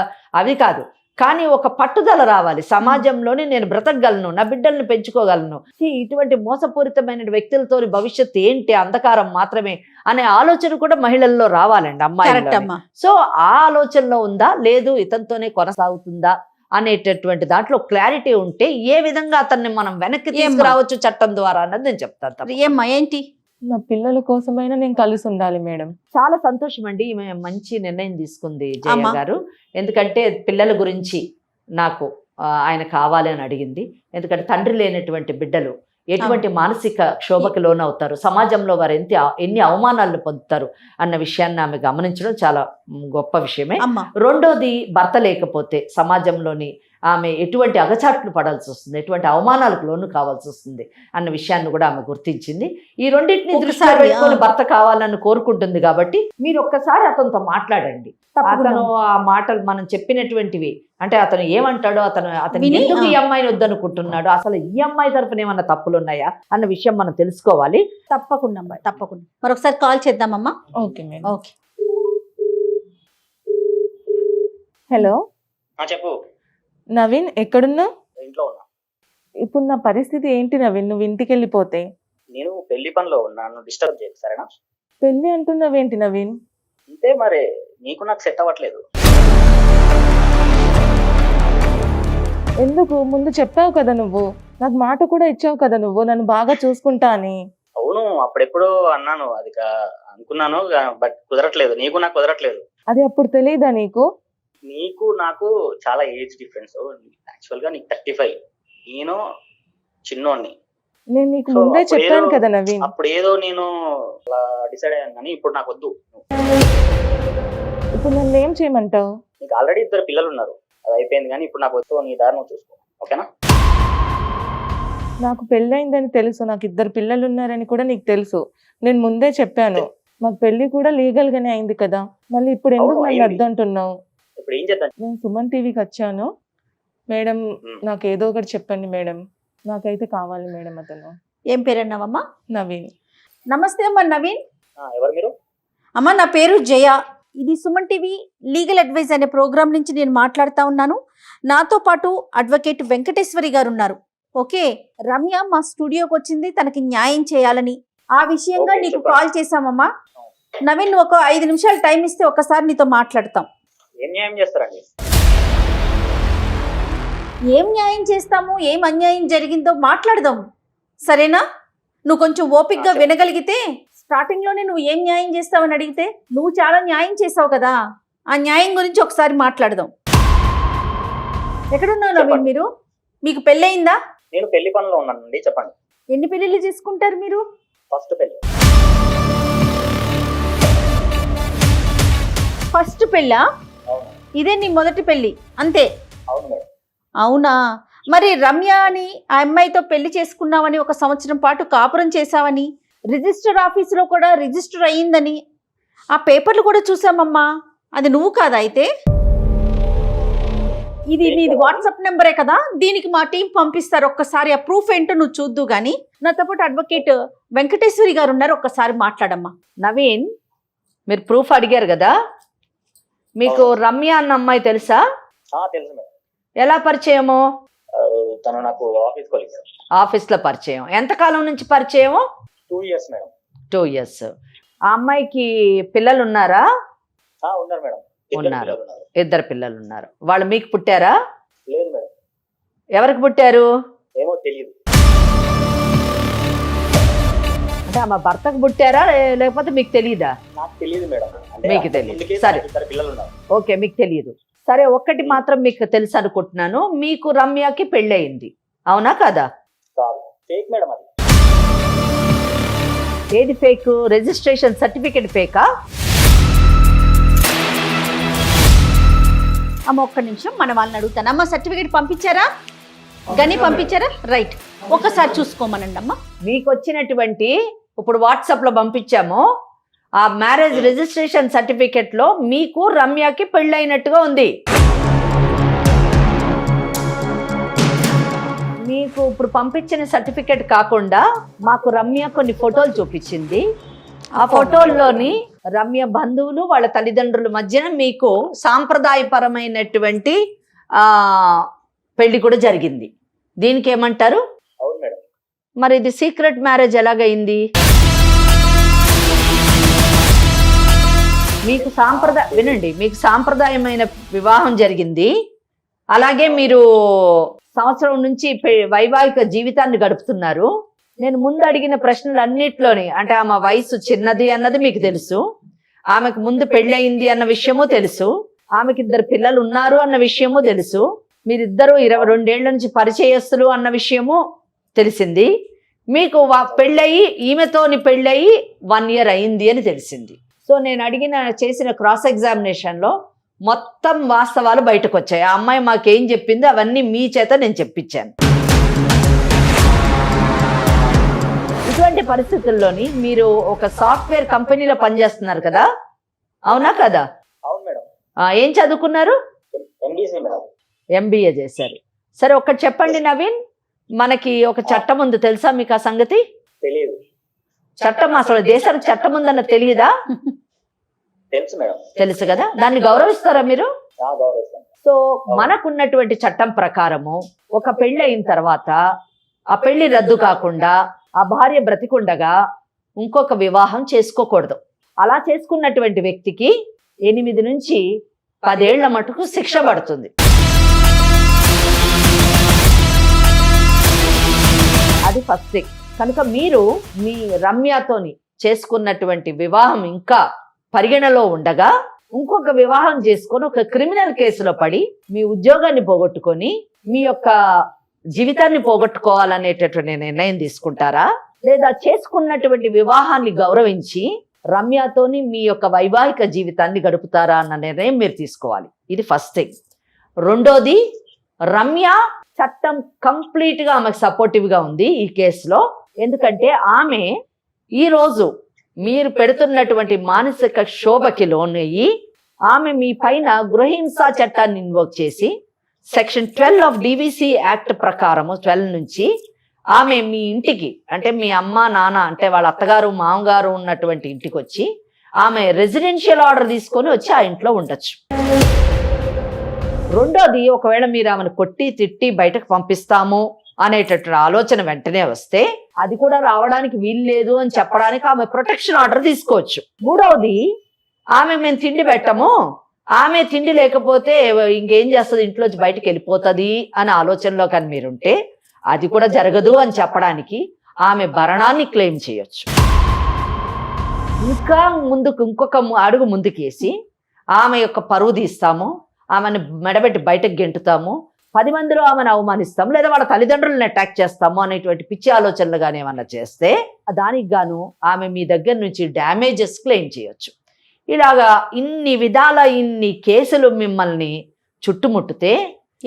అవి కాదు, కానీ ఒక పట్టుదల రావాలి. సమాజంలోనే నేను బ్రతకగలను, నా బిడ్డల్ని పెంచుకోగలను, ఇటువంటి మోసపూరితమైన వ్యక్తులతో భవిష్యత్తు ఏంటి, అంధకారం మాత్రమే అనే ఆలోచన కూడా మహిళల్లో రావాలండి, అమ్మాయి. సో ఆ ఆలోచనలో ఉందా, లేదు ఇతనితోనే కొనసాగుతుందా అనేటటువంటి దాంట్లో క్లారిటీ ఉంటే ఏ విధంగా అతన్ని మనం వెనక్కి తీసుకురావచ్చు చట్టం ద్వారా అన్నది నేను చెప్తాను. ఏమ్మా ఏంటి? నా పిల్లల కోసమైనా నేను కలిసి ఉండాలి మేడం. చాలా సంతోషం అండి, ఈమె మంచి నిర్ణయం తీసుకుంది జయ గారు. ఎందుకంటే పిల్లల గురించి నాకు ఆయన కావాలి అని అడిగింది. ఎందుకంటే తండ్రి లేనటువంటి బిడ్డలు ఎటువంటి మానసిక క్షోభకి లోనవుతారు, సమాజంలో వారు ఎన్ని అవమానాలను పొందుతారు అన్న విషయాన్ని ఆమె గమనించడం చాలా గొప్ప విషయమే. రెండోది, భర్త లేకపోతే సమాజంలోని ఆమె ఎటువంటి అగచాట్లు పడాల్సి వస్తుంది, ఎటువంటి అవమానాలకు లోను కావాల్సి వస్తుంది అన్న విషయాన్ని కూడా ఆమె గుర్తించింది. ఈ రెండింటిని దృష్టిలో పెట్టుకొని భర్త కావాలని కోరుకుంటుంది. కాబట్టి మీరు ఒక్కసారి అతనితో మాట్లాడండి. అతను ఆ మాటలు మనం చెప్పినటువంటివి అంటే అతను ఏమంటాడో, అతను ఎందుకు ఈ అమ్మాయిని వద్దనుకుంటున్నాడు, అసలు ఈ అమ్మాయి తరఫున ఏమన్నా తప్పులు ఉన్నాయా అన్న విషయం మనం తెలుసుకోవాలి. తప్పకుండా మరొకసారి కాల్ చేద్దామమ్మా. Okay madam. ఓకే. హలో చెప్పు నవీన్, ఎక్కడున్నావు? ఇంట్లో ఉన్నా. ఇప్పుడు నా పరిస్థితి ఏంటి నవీన్? నువ్వు ఇంటికి వెళ్ళిపోతే నేను పెళ్లి పనిలో ఉన్నాను, డిస్టర్బ్ చేయకు సరేనా? పెళ్ళి అంటున్నావేంటి నవీన్? అంతే మరి, నీకు నాకు సెట్ అవ్వట్లేదు. ఎందుకు? ముందు చెప్పావు కదా నువ్వు, నాకు మాట కూడా ఇచ్చావు కదా నువ్వు, నన్ను బాగా చూసుకుంటా అని. అవును, అప్పుడెప్పుడు అన్నాను, అది అనుకున్నాను, బట్ కుదరట్లేదు. నీకు నాకు కుదరట్లేదు. అది అప్పుడు తెలియదా నీకు? నీకు నాకు చాలా ఏజ్ డిఫరెన్స్. యాక్చువల్ గా నీకు 35, నేను చిన్నోడిని. నేను నీకు ముందే చెప్పాను కదా నవీన్. అప్పుడు ఏదో నేను అలా డిసైడ్ అయ్యాను, కానీ ఇప్పుడు నాకు వద్దు. ఇప్పుడు నన్ను ఏం చేయమంటావు? నీకు ఆల్రెడీ 2 పిల్లలు ఉన్నారు, అది అయిపోయింది. కానీ ఇప్పుడు నాకు వద్దు, నీ దారి నువ్వు చూసుకో, ఓకేనా? నాకు పెళ్ళయిందని తెలుసు, నాకు 2 పిల్లలు ఉన్నారని కూడా నీకు తెలుసు. నేను ముందే చెప్పాను, మాకు పెళ్లి కూడా లీగల్ గానే అయింది కదా, మళ్ళీ ఇప్పుడు ఎందుకు నన్ను వద్దంటున్నావు? ఇప్పుడు ఏం చేద్దాం? నేను సుమన్ టీవీకి వచ్చాను మేడం, నాకు ఏదో ఒకటి చెప్పండి మేడం, నాకైతే కావాలి మేడం అతను. ఏం పేరు అన్నావమ్మా? నవీన్. నమస్తే అమ్మా నవీన్. ఎవరు మీరు? అమ్మా నా పేరు జయ, ఇది సుమన్ టీవీ లీగల్ అడ్వైజ్ అనే ప్రోగ్రామ్ నుంచి నేను మాట్లాడుతూ ఉన్నాను. నాతో పాటు అడ్వకేట్ వెంకటేశ్వరి గారు ఉన్నారు. ఓకే, రమ్య మా స్టూడియోకి వచ్చింది తనకి న్యాయం చేయాలని, ఆ విషయంగా నీకు కాల్ చేశామమ్మా. నవీన్, నువ్వు ఒక 5 నిమిషాలు టైం ఇస్తే ఒకసారి నీతో మాట్లాడతాం. ఏం న్యాయం చేస్తారండి? ఏం న్యాయం చేస్తాము, ఏం అన్యాయం జరిగిందో మాట్లాడదాం, సరేనా? నువ్వు కొంచెం ఓపిక్గా వినగలిగితే, స్టార్టింగ్లోనే నువ్వు ఏం న్యాయం చేస్తావని అడిగితే నువ్వు చాలా న్యాయం చేసావు కదా, ఆ న్యాయం గురించి ఒకసారి మాట్లాడదాం. ఎక్కడున్నావు నవీన్ మీరు? మీకు పెళ్ళయిందా? నేను పెళ్లి పనిలో ఉన్నానండి, చెప్పండి. ఎన్ని పెళ్ళిళ్ళు చేసుకుంటారు మీరు? ఫస్ట్ పెళ్లి. ఫస్ట్ పెళ్ళా? ఇదే నీ మొదటి పెళ్ళి అంతే? అవును మేడం. అవునా? మరి రమ్య అని ఆ అమ్మాయితో పెళ్లి చేసుకున్నావని, 1 సంవత్సరం పాటు కాపురం చేసావని, రిజిస్టర్ ఆఫీసులో కూడా రిజిస్టర్ అయ్యిందని ఆ పేపర్లు కూడా చూసామమ్మా. అది నువ్వు కాదా అయితే? ఇది నీది వాట్సాప్ నెంబరే కదా, దీనికి మా టీం పంపిస్తారు. ఒక్కసారి ఆ ప్రూఫ్ ఏంటో నువ్వు చూద్దు గానీ. నాతో పాటు అడ్వకేట్ వెంకటేశ్వరి గారు ఉన్నారు, ఒక్కసారి మాట్లాడమ్మా. నవీన్, మీరు ప్రూఫ్ అడిగారు కదా, మీకు రమ్య అన్న అమ్మాయి తెలుసా? తెలుసు మేడం. ఎలా పరిచయము? తను నాకు ఆఫీస్ కొలీగ్. ఆఫీస్లో పరిచయం. ఎంతకాలం నుంచి పరిచయము? 2 years మేడం. 2 years. ఆ అమ్మాయికి పిల్లలు ఉన్నారా? ఉన్నారు మేడం. ఉన్నారు. 2 పిల్లలు ఉన్నారు. వాళ్ళు మీకు పుట్టారా? లేదు మేడం. ఎవరికి పుట్టారు? ఏమో తెలియదు. అంటే ఆమె భర్తకు పుట్టారా లేకపోతే మీకు తెలియదా? నాకు తెలియదు మేడం. మీకు తెలియదు. సరే. పిల్లలు ఉన్నారు. ఓకే, మీకు తెలియదు. సరే, ఒక్కటి మాత్రం మీకు తెలుసు అనుకుంటున్నాను, మీకు రమ్యకి పెళ్ళయింది, అవునా కదా? కాదు, ఫేక్ మేడం అది. ఏది ఫేక్? Registration certificate ఫేకా? అమ్మ ఒక్క నిమిషం, మన వాళ్ళని అడుగుతాను. అమ్మ సర్టిఫికేట్ పంపించారా? గని పంపించారా? రైట్, ఒక్కసారి చూసుకోమనండి అమ్మ. మీకు వచ్చినటువంటి ఇప్పుడు వాట్సాప్లో పంపించాము ఆ మ్యారేజ్ రిజిస్ట్రేషన్ సర్టిఫికేట్లో మీకు రమ్యకి పెళ్ళైనట్టుగా ఉంది. మీకు ఇప్పుడు పంపించిన సర్టిఫికేట్ కాకుండా మాకు రమ్య కొన్ని ఫోటోలు చూపించింది. ఆ ఫోటోల్లోని రమ్య బంధువులు వాళ్ళ తల్లిదండ్రుల మధ్యన మీకు సాంప్రదాయపరమైనటువంటి పెళ్లి కూడా జరిగింది. దీనికి ఏమంటారు? అవును మేడం. మరి ఇది సీక్రెట్ మ్యారేజ్ ఎలాగైంది? మీకు వినండి, మీకు సాంప్రదాయమైన వివాహం జరిగింది, అలాగే మీరు సంవత్సరం నుంచి వైవాహిక జీవితాన్ని గడుపుతున్నారు. నేను ముందు అడిగిన ప్రశ్నలన్నిట్లోని అంటే ఆమె వయసు చిన్నది అన్నది మీకు తెలుసు, ఆమెకు ముందు పెళ్ళయింది అన్న విషయము తెలుసు, ఆమెకి 2 పిల్లలు ఉన్నారు అన్న విషయము తెలుసు, మీరిద్దరూ 22 ఏళ్ల నుంచి పరిచయస్తులు అన్న విషయము తెలిసింది, మీకు పెళ్ళయి ఈమెతోని పెళ్ళయి 1 year అయింది అని తెలిసింది. సో నేను చేసిన క్రాస్ ఎగ్జామినేషన్లో మొత్తం వాస్తవాలు బయటకు వచ్చాయి. ఆ అమ్మాయి మాకేం చెప్పిందో అవన్నీ మీ చేత నేను చెప్పించాను. ఇటువంటి పరిస్థితుల్లోని మీరు ఒక సాఫ్ట్వేర్ కంపెనీలో పనిచేస్తున్నారు కదా, అవునా కదా? అవును మేడం. ఏం చదువుకున్నారు? MBA చేశారు. సరే, ఒకటి చెప్పండి నవీన్, మనకి ఒక చట్టం ఉంది, తెలుసా మీకు ఆ సంగతి? తెలియదు. చట్టం అసలు దేశానికి చట్టం ఉందన్న తెలియదా? తెలుసు మేడం. తెలుసు కదా, దాన్ని గౌరవిస్తారా మీరు? గౌరవిస్తాను. సో మనకున్నటువంటి చట్టం ప్రకారము ఒక పెళ్లి అయిన తర్వాత ఆ పెళ్లి రద్దు కాకుండా ఆ భార్య బ్రతికుండగా ఇంకొక వివాహం చేసుకోకూడదు. అలా చేసుకున్నటువంటి వ్యక్తికి 8 నుంచి 10 ఏళ్ల మటుకు శిక్ష పడుతుంది. అది ఫస్ట్ థింగ్. కనుక మీరు మీ రమ్యతోని చేసుకున్నటువంటి వివాహం ఇంకా పరిగణలో ఉండగా ఇంకొక వివాహం చేసుకొని ఒక క్రిమినల్ కేసులో పడి మీ ఉద్యోగాన్ని పోగొట్టుకొని మీ యొక్క జీవితాన్ని పోగొట్టుకోవాలనేటటువంటి నిర్ణయం తీసుకుంటారా, లేదా చేసుకున్నటువంటి వివాహాన్ని గౌరవించి రమ్యతోని మీ యొక్క వైవాహిక జీవితాన్ని గడుపుతారా అన్న నిర్ణయం మీరు తీసుకోవాలి. ఇది ఫస్ట్ థింగ్. రెండోది, రమ్య చట్టం కంప్లీట్గా ఆమెకు సపోర్టివ్గా ఉంది ఈ కేసులో. ఎందుకంటే ఆమె ఈరోజు మీరు పెడుతున్నటువంటి మానసిక శోభకి లోనయ్యి ఆమె మీ పైన గృహహింసా చట్టాన్ని ఇన్వోక్ చేసి సెక్షన్ 12 ఆఫ్ DVC యాక్ట్ ప్రకారము 12 నుంచి ఆమె మీ ఇంటికి అంటే మీ అమ్మ నాన్న అంటే వాళ్ళ అత్తగారు మామగారు ఉన్నటువంటి ఇంటికి వచ్చి ఆమె రెసిడెన్షియల్ ఆర్డర్ తీసుకొని వచ్చి ఆ ఇంట్లో ఉండొచ్చు. రెండోది, ఒకవేళ మీరు ఆమెను కొట్టి తిట్టి బయటకు పంపిస్తాము అనేటటువంటి ఆలోచన వెంటనే వస్తే అది కూడా రావడానికి వీలు లేదు అని చెప్పడానికి ఆమె ప్రొటెక్షన్ ఆర్డర్ తీసుకోవచ్చు. మూడవది, ఆమె మేము తిండి పెట్టము, ఆమె తిండి లేకపోతే ఇంకేం చేస్తుంది, ఇంట్లోంచి బయటకు వెళ్ళిపోతుంది అనే ఆలోచనలో కానీ మీరుంటే అది కూడా జరగదు అని చెప్పడానికి ఆమె భరణాన్ని క్లెయిమ్ చేయొచ్చు. ఇంకా ముందుకు ఇంకొక అడుగు ముందుకేసి ఆమె యొక్క పరువు తీస్తాము, ఆమెను మెడబెట్టి బయటకు గెంటుతాము, 10 మందిలో ఆమెను అవమానిస్తాము, లేదా వాళ్ళ తల్లిదండ్రులను అటాక్ చేస్తాము అనేటువంటి పిచ్చి ఆలోచనలు కానీ ఏమన్నా చేస్తే దానికి గాను ఆమె మీ దగ్గర నుంచి డ్యామేజెస్ క్లెయిమ్ చేయొచ్చు. ఇలాగా ఇన్ని విధాల ఇన్ని కేసులు మిమ్మల్ని చుట్టుముట్టితే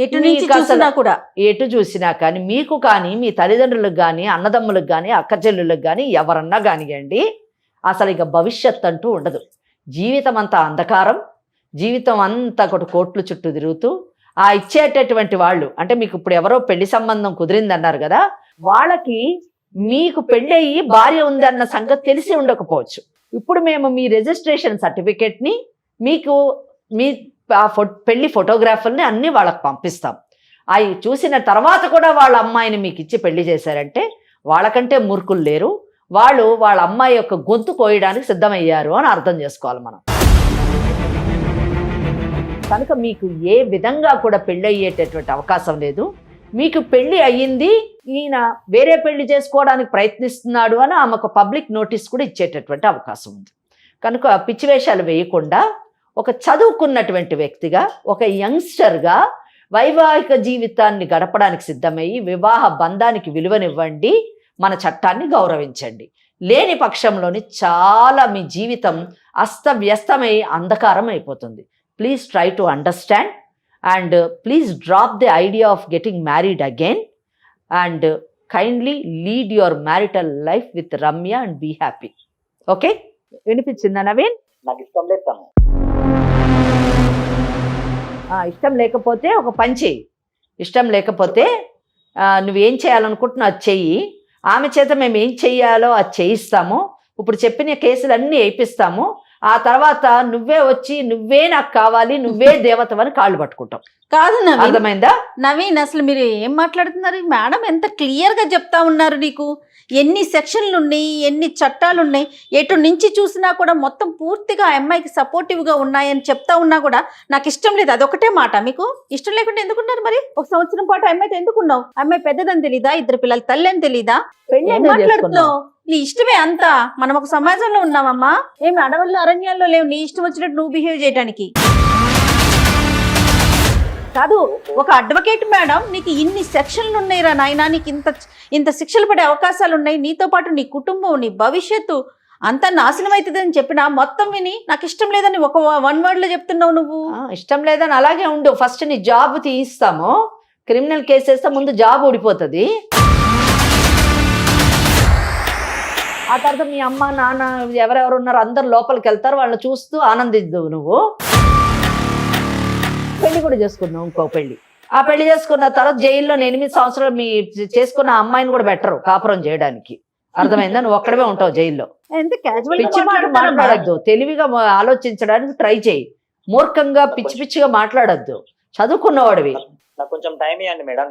ఎటు చూసినా కానీ మీకు కానీ మీ తల్లిదండ్రులకు కానీ అన్నదమ్ములకు కానీ అక్కచెల్లులకు కానీ ఎవరన్నా కానివ్వండి అసలు ఇక భవిష్యత్ అంటూ ఉండదు. జీవితం అంతా అంధకారం, జీవితం అంతా ఒకటి కోట్లు చుట్టూ తిరుగుతూ ఆ ఇచ్చేటటువంటి వాళ్ళు అంటే మీకు ఇప్పుడు ఎవరో పెళ్లి సంబంధం కుదిరిందన్నారు కదా, వాళ్ళకి మీకు పెళ్ళయి భార్య ఉందన్న సంగతి తెలిసి ఉండకపోవచ్చు. ఇప్పుడు మేము మీ రిజిస్ట్రేషన్ సర్టిఫికేట్ని మీకు మీ పెళ్లి ఫోటోగ్రాఫర్ని అన్నీ వాళ్ళకి పంపిస్తాం. అవి చూసిన తర్వాత కూడా వాళ్ళ అమ్మాయిని మీకు ఇచ్చి పెళ్లి చేశారంటే వాళ్ళకంటే మూర్ఖులు లేరు. వాళ్ళు వాళ్ళ అమ్మాయి యొక్క గొంతు కోయడానికి సిద్ధమయ్యారు అని అర్థం చేసుకోవాలి మనం. కనుక మీకు ఏ విధంగా కూడా పెళ్ళి అయ్యేటటువంటి అవకాశం లేదు. మీకు పెళ్ళి అయ్యింది, ఈయన వేరే పెళ్లి చేసుకోవడానికి ప్రయత్నిస్తున్నాడు అని ఆమెకు పబ్లిక్ నోటీస్ కూడా ఇచ్చేటటువంటి అవకాశం ఉంది. కనుక పిచ్చి వేషాలు వేయకుండా ఒక చదువుకున్నటువంటి వ్యక్తిగా, ఒక యంగ్స్టర్గా వైవాహిక జీవితాన్ని గడపడానికి సిద్ధమయ్యి వివాహ బంధానికి విలువనివ్వండి, మన చట్టాన్ని గౌరవించండి. లేని పక్షంలోని చాలా మీ జీవితం అస్తవ్యస్తమై అంధకారం అయిపోతుంది. Please try to understand and please drop the idea of getting married again and kindly lead your marital life with Ramya and be happy. Okay, వినిపించిందా నవీన్? నాకు ఇష్టం లేదు తను. ఇష్టం లేకపోతే ఒక పని చెయ్యి. ఇష్టం లేకపోతే నువ్వేం చేయాలనుకుంటున్నావు అది చెయ్యి. ఆమె చేత మేము ఏం చెయ్యాలో అది చేయిస్తాము. ఇప్పుడు చెప్పిన కేసులన్నీ వేయిస్తాము. ఆ తర్వాత నువ్వే వచ్చి నువ్వే నాకు కావాలి, నువ్వే దేవతవని కాళ్ళు పట్టుకుంటాం. కాదు నవీన్, అర్థమైందా? నవీన్ అసలు మీరు ఏం మాట్లాడుతున్నారు? మేడం ఎంత క్లియర్ గా చెప్తా ఉన్నారు. నీకు ఎన్ని సెక్షన్లు ఉన్నాయి, ఎన్ని చట్టాలు ఉన్నాయి, ఎటు నుంచి చూసినా కూడా మొత్తం పూర్తిగా ఆ అమ్మాయికి సపోర్టివ్ గా ఉన్నాయని చెప్తా ఉన్నా కూడా నాకు ఇష్టం లేదు. అదొకటే మాట. మీకు ఇష్టం లేకుండా ఎందుకున్నారు మరి? ఒక సంవత్సరం పాటు అమ్మాయితో ఎందుకున్నావు? అమ్మాయి పెద్దదని తెలీదా? 2 పిల్లల తల్లి అని తెలీదా? ఏం మాట్లాడుతున్నావు? నీ ఇష్టమే అంతా. మనం ఒక సమాజంలో ఉన్నామమ్మా. ఏమి అడవుల్లో అరణ్యాల్లో లేవు నీ ఇష్టం వచ్చినట్టు నువ్వు బిహేవ్ చేయడానికి. కాదు, ఒక అడ్వకేట్ మేడం నీకు ఇన్ని సెక్షన్లు ఉన్నాయిరా నాయనా, నీకు ఇంత శిక్షలు పడే అవకాశాలు ఉన్నాయి, నీతో పాటు నీ కుటుంబం, నీ భవిష్యత్తు అంతా నాశనం అవుతుందని చెప్పినా మొత్తం విని నాకు ఇష్టం లేదని ఒక 1 word లో చెప్తున్నావు నువ్వు. ఇష్టం లేదని అలాగే ఉండు. ఫస్ట్ నీ జాబ్ తీయిస్తాము, క్రిమినల్ కేసు వేస్తే ముందు జాబ్ ఊడిపోతుంది. ఆ తర్వాత మీ అమ్మ నాన్న ఎవరెవరు ఉన్నారు అందరు లోపలికి వెళ్తారు, వాళ్ళని చూస్తూ ఆనందిద్దు. నువ్వు పెళ్లి కూడా చేసుకున్నావు, ఇంకో పెళ్లి. ఆ పెళ్లి చేసుకున్న తర్వాత జైల్లో 8 సంవత్సరాలు మీ చేసుకున్న అమ్మాయిని కూడా బెటరు కాపురం చేయడానికి. అర్థమైందా? నువ్వు ఒక్కడమే ఉంటావు జైల్లో. పిచ్చి మాట మాట్లాడద్దు, తెలివిగా ఆలోచించడానికి ట్రై చేయి. మూర్ఖంగా పిచ్చి పిచ్చిగా మాట్లాడద్దు. చదువుకున్నవాడివి. నాకు కొంచెం టైం ఇవ్వండి మేడం.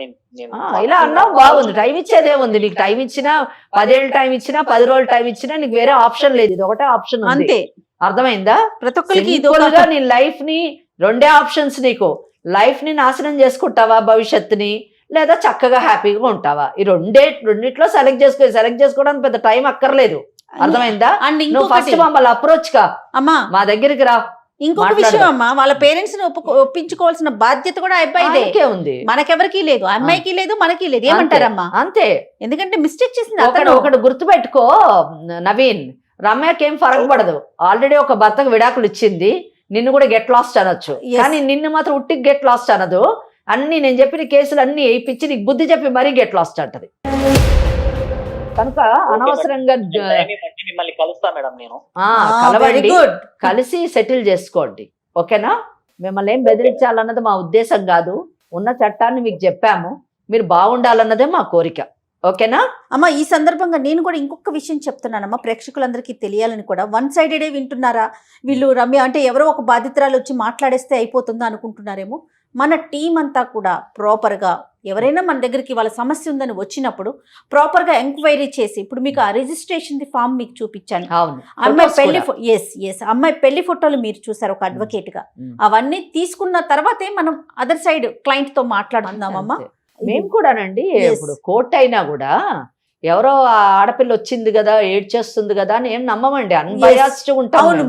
ఇలా అన్నావు బాగుంది. టైం ఇచ్చేదే ఉంది. నీకు టైం ఇచ్చినా 10 ఏళ్ళు టైం ఇచ్చినా 10 రోజులు టైం ఇచ్చినా నీకు వేరే ఆప్షన్ లేదు. ఇది ఒకటే ఆప్షన్ అంతే. అర్థమైందా? ప్రతి ఒక్కరికి నీ లైఫ్ ని 2 ఆప్షన్స్. నీకు లైఫ్ ని నాశనం చేసుకుంటావా భవిష్యత్తుని, లేదా చక్కగా హ్యాపీగా ఉంటావా? ఈ రెండిట్లో సెలెక్ట్ చేసుకోవడానికి పెద్ద టైం అక్కర్లేదు. అర్థమైందా? నువ్వు ఫస్ట్ మమ్మల్ని అప్రోచ్ కా అమ్మా, మా దగ్గరికి రా. ఇంకొక విషయం అమ్మా, వాళ్ళ పేరెంట్స్ ని ఒప్పించుకోవాల్సిన బాధ్యత కూడా అబ్బాయిదే ఉంది. మనకెవరికి లేదు, అమ్మాయికి లేదు, మనకి లేదు. ఏమంటారమ్మా? అంతే. ఎందుకంటే మిస్టేక్ చేసింది ఒకటి గుర్తుపెట్టుకో నవీన్, రమ్యకి ఏం ఫరక పడదు. ఆల్రెడీ ఒక భర్తకు విడాకులు ఇచ్చింది. నిన్ను కూడా గెట్ లాస్ట్ అనొచ్చు, కానీ నిన్ను మాత్రం ఉట్టికి గెట్ లాస్ట్ అనదు. అన్ని నేను చెప్పిన కేసులు అన్ని వేయించి నీకు బుద్ధి చెప్పి మరీ గెట్ లాస్ట్ అంటది. కనుక అనవసరంగా మిమ్మల్ని కలుస్తా మేడం. నేను కలవండి, కలిసి సెటిల్ చేసుకోండి. ఓకేనా? మిమ్మల్ని ఏం బెదిరించాలన్నది మా ఉద్దేశం కాదు. ఉన్న చట్టాన్ని మీకు చెప్పాము, మీరు బాగుండాలన్నదే మా కోరిక. ఓకేనా అమ్మ? ఈ సందర్భంగా నేను కూడా ఇంకొక విషయం చెప్తున్నానమ్మా, ప్రేక్షకులందరికీ తెలియాలని కూడా. 1 sided వింటున్నారా వీళ్ళు? రమ్య అంటే ఎవరో ఒక బాధితురాలు వచ్చి మాట్లాడేస్తే అయిపోతుందా అనుకుంటున్నారేమో. మన టీం అంతా కూడా ప్రాపర్గా, ఎవరైనా మన దగ్గరికి వాళ్ళ సమస్య ఉందని వచ్చినప్పుడు ప్రాపర్గా ఎంక్వైరీ చేసి, ఇప్పుడు మీకు ఆ రిజిస్ట్రేషన్ ఫామ్ మీకు చూపించాను. అమ్మాయి పెళ్లి అమ్మాయి పెళ్లి ఫోటోలు మీరు చూసారు ఒక అడ్వకేట్ గా. అవన్నీ తీసుకున్న తర్వాతే మనం అదర్ సైడ్ క్లయింట్ తో మాట్లాడుతున్నామమ్మా. మేము కూడానండి. ఇప్పుడు కోర్టు అయినా కూడా ఎవరో ఆడపిల్ల వచ్చింది కదా, ఏడ్చేస్తుంది కదా అని ఏం నమ్మమండి. అన్బయాస్డ్ ఉంటాం.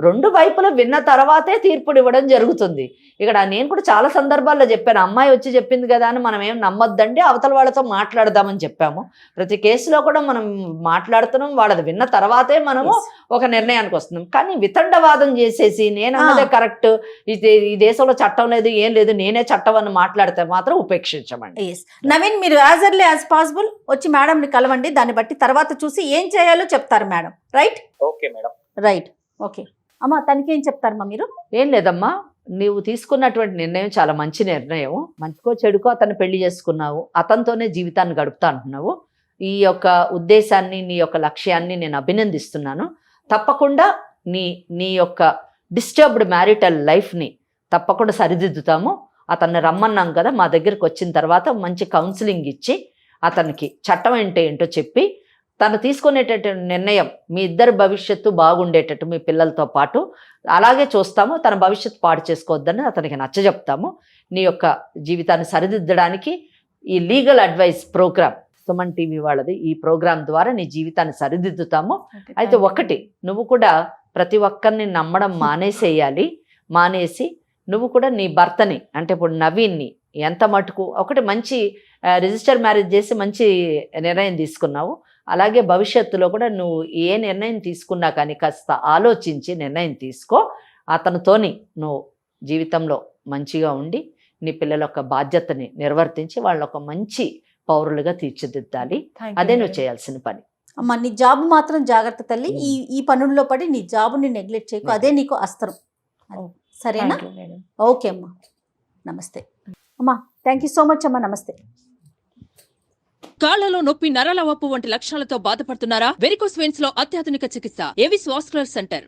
2 వైపులు విన్న తర్వాతే తీర్పుడు ఇవ్వడం జరుగుతుంది. ఇక్కడ నేను కూడా చాలా సందర్భాల్లో చెప్పాను, అమ్మాయి వచ్చి చెప్పింది కదా అని మనం ఏం నమ్మొద్దండి, అవతల వాళ్ళతో మాట్లాడదామని చెప్పాము. ప్రతి కేసులో కూడా మనం మాట్లాడుతున్నాం, వాళ్ళది విన్న తర్వాతే మనము ఒక నిర్ణయానికి వస్తున్నాం. కానీ వితండవాదం చేసేసి నేను అన్నదే కరెక్ట్, ఈ దేశంలో చట్టం లేదు ఏం లేదు, నేనే చట్టం అని మాట్లాడితే మాత్రం ఉపేక్షించమండి. నవీన్, మీరు యాజ్ ఎర్లీ యాజ్ పాసిబుల్ వచ్చి మేడం ని కలవండి. దాన్ని బట్టి తర్వాత చూసి ఏం చేయాలో చెప్తారు madam. Right? Okay madam. Right. Okay అమ్మా, తనకి ఏం చెప్తారమ్మా మీరు? ఏం లేదమ్మా, నీవు తీసుకున్నటువంటి నిర్ణయం చాలా మంచి నిర్ణయం. మంచికో చెడుకో అతన్ని పెళ్లి చేసుకున్నావు, అతనితోనే జీవితాన్ని గడుపుతా అంటున్నావు. ఈ యొక్క ఉద్దేశాన్ని, నీ యొక్క లక్ష్యాన్ని నేను అభినందిస్తున్నాను. తప్పకుండా నీ యొక్క డిస్టర్బ్డ్ మ్యారిటల్ లైఫ్ని తప్పకుండా సరిదిద్దుతాము. అతన్ని రమ్మన్నాం కదా, మా దగ్గరికి వచ్చిన తర్వాత మంచి కౌన్సిలింగ్ ఇచ్చి అతనికి చట్టం ఏంటో చెప్పి తను తీసుకునేటటువంటి నిర్ణయం మీ ఇద్దరి భవిష్యత్తు బాగుండేటట్టు మీ పిల్లలతో పాటు అలాగే చూస్తాము. తన భవిష్యత్తు పాడు చేసుకోవద్దని అతనికి నచ్చజెప్తాము. నీ యొక్క జీవితాన్ని సరిదిద్దడానికి ఈ legal advice programme Suman TV వాళ్ళది, ఈ ప్రోగ్రాం ద్వారా నీ జీవితాన్ని సరిదిద్దుతాము. అయితే ఒకటి, నువ్వు కూడా ప్రతి ఒక్కరిని నమ్మడం మానేసి నువ్వు కూడా నీ భర్తని, అంటే ఇప్పుడు నవీన్ని ఎంత మటుకు ఒకటి మంచి రిజిస్టర్ మ్యారేజ్ చేసి మంచి నిర్ణయం తీసుకున్నావు. అలాగే భవిష్యత్తులో కూడా నువ్వు ఏ నిర్ణయం తీసుకున్నా కానీ కాస్త ఆలోచించి నిర్ణయం తీసుకో. అతనితోని నువ్వు జీవితంలో మంచిగా ఉండి నీ పిల్లల యొక్క బాధ్యతని నిర్వర్తించి వాళ్ళ ఒక మంచి పౌరులుగా తీర్చిదిద్దాలి. అదే నువ్వు చేయాల్సిన పని. అమ్మ నీ జాబ్ మాత్రం జాగ్రత్త తల్లి. ఈ పనుల్లో పడి నీ జాబుని నెగ్లెక్ట్ చేయకు, అదే నీకు అస్త్రం. సరేనా? ఓకే అమ్మా, నమస్తే అమ్మా. థ్యాంక్ యూ సో మచ్ అమ్మా, నమస్తే. కాళ్లలో నొప్పి, నరాల వాపు వంటి లక్షణాలతో బాధపడుతున్నారా? వెరికోస్ వెయిన్స్ లో అత్యాధునిక చికిత్స ఏవిస్ వాస్కులర్ సెంటర్.